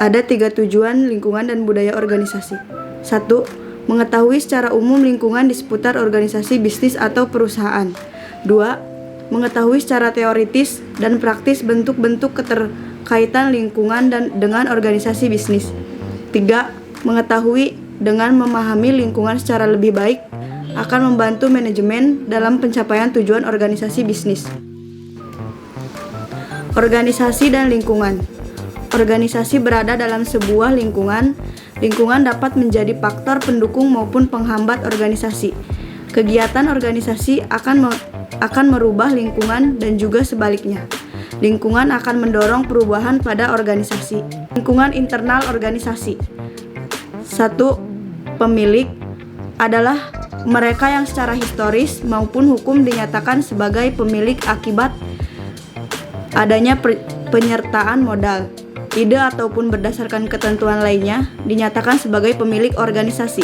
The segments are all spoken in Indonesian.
Ada 3 tujuan lingkungan dan budaya organisasi. 1. Mengetahui secara umum lingkungan di seputar organisasi bisnis atau perusahaan. 2. Mengetahui secara teoritis dan praktis bentuk-bentuk keterkaitan lingkungan dengan organisasi bisnis. 3. Mengetahui dengan memahami lingkungan secara lebih baik akan membantu manajemen dalam pencapaian tujuan organisasi bisnis. Organisasi dan lingkungan. Organisasi berada dalam sebuah lingkungan. Lingkungan dapat menjadi faktor pendukung maupun penghambat organisasi. Kegiatan organisasi akan merubah lingkungan dan juga sebaliknya. Lingkungan akan mendorong perubahan pada organisasi. Lingkungan internal organisasi. 1. Pemilik adalah mereka yang secara historis maupun hukum dinyatakan sebagai pemilik akibat adanya penyertaan modal, ide ataupun berdasarkan ketentuan lainnya dinyatakan sebagai pemilik organisasi.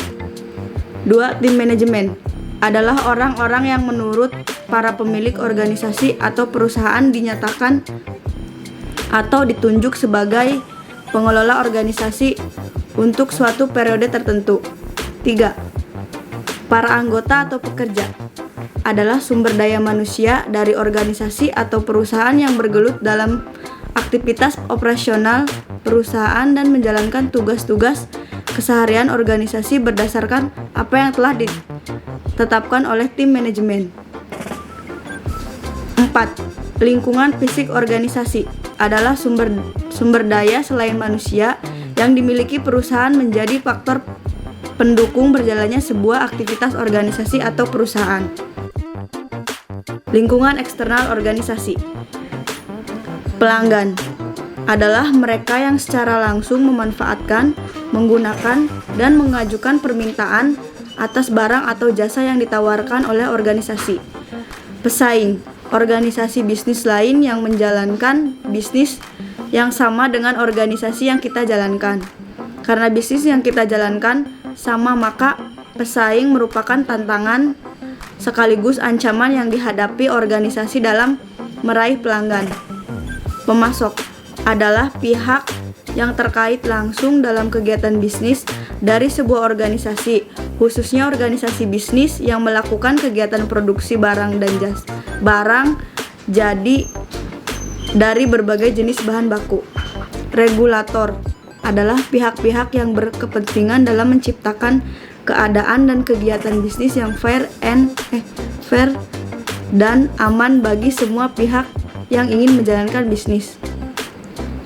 2. Tim manajemen adalah orang-orang yang menurut para pemilik organisasi atau perusahaan dinyatakan atau ditunjuk sebagai pengelola organisasi untuk suatu periode tertentu. 3. Para anggota atau pekerja adalah sumber daya manusia dari organisasi atau perusahaan yang bergelut dalam aktivitas operasional perusahaan dan menjalankan tugas-tugas keseharian organisasi berdasarkan apa yang telah ditetapkan oleh tim manajemen. 4. Lingkungan fisik organisasi adalah sumber daya selain manusia yang dimiliki perusahaan menjadi faktor pendukung berjalannya sebuah aktivitas organisasi atau perusahaan. Lingkungan eksternal organisasi. Pelanggan adalah mereka yang secara langsung memanfaatkan, menggunakan, dan mengajukan permintaan atas barang atau jasa yang ditawarkan oleh organisasi. Pesaing, organisasi bisnis lain yang menjalankan bisnis yang sama dengan organisasi yang kita jalankan. Karena bisnis yang kita jalankan sama, maka pesaing merupakan tantangan sekaligus ancaman yang dihadapi organisasi dalam meraih pelanggan. Pemasok adalah pihak yang terkait langsung dalam kegiatan bisnis dari sebuah organisasi, khususnya organisasi bisnis yang melakukan kegiatan produksi barang jadi dari berbagai jenis bahan baku. Regulator adalah pihak-pihak yang berkepentingan dalam menciptakan keadaan dan kegiatan bisnis yang fair dan aman bagi semua pihak yang ingin menjalankan bisnis.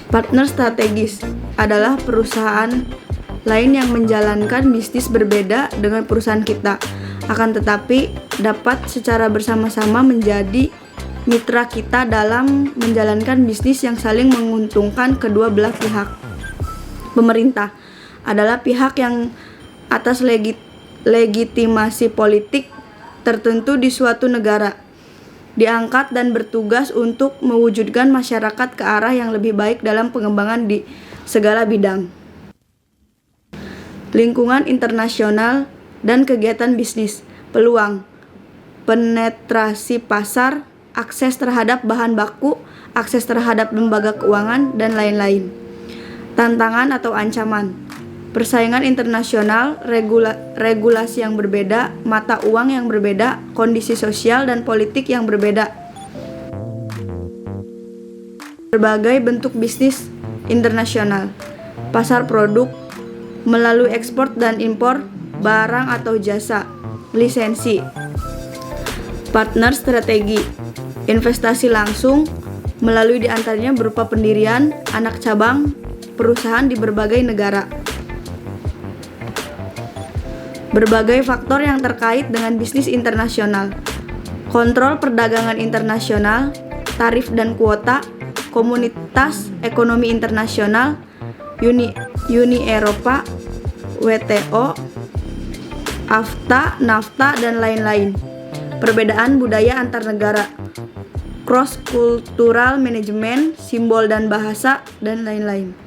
Partner strategis adalah perusahaan lain yang menjalankan bisnis berbeda dengan perusahaan kita, akan tetapi dapat secara bersama-sama menjadi mitra kita dalam menjalankan bisnis yang saling menguntungkan kedua belah pihak. Pemerintah adalah pihak yang atas legitimasi politik tertentu di suatu negara diangkat dan bertugas untuk mewujudkan masyarakat ke arah yang lebih baik dalam pengembangan di segala bidang. Lingkungan internasional dan kegiatan bisnis, peluang, penetrasi pasar, akses terhadap bahan baku, akses terhadap lembaga keuangan, dan lain-lain. Tantangan atau ancaman, persaingan internasional, regulasi yang berbeda, mata uang yang berbeda, kondisi sosial dan politik yang berbeda. Berbagai bentuk bisnis internasional, pasar produk melalui ekspor dan impor barang atau jasa, lisensi. Partner strategi, investasi langsung melalui diantaranya berupa pendirian anak cabang perusahaan di berbagai negara. Berbagai faktor yang terkait dengan bisnis internasional, kontrol perdagangan internasional, tarif dan kuota, komunitas ekonomi internasional, Uni Eropa, WTO, AFTA, NAFTA, dan lain-lain. Perbedaan budaya antar negara, cross-cultural management, simbol dan bahasa, dan lain-lain.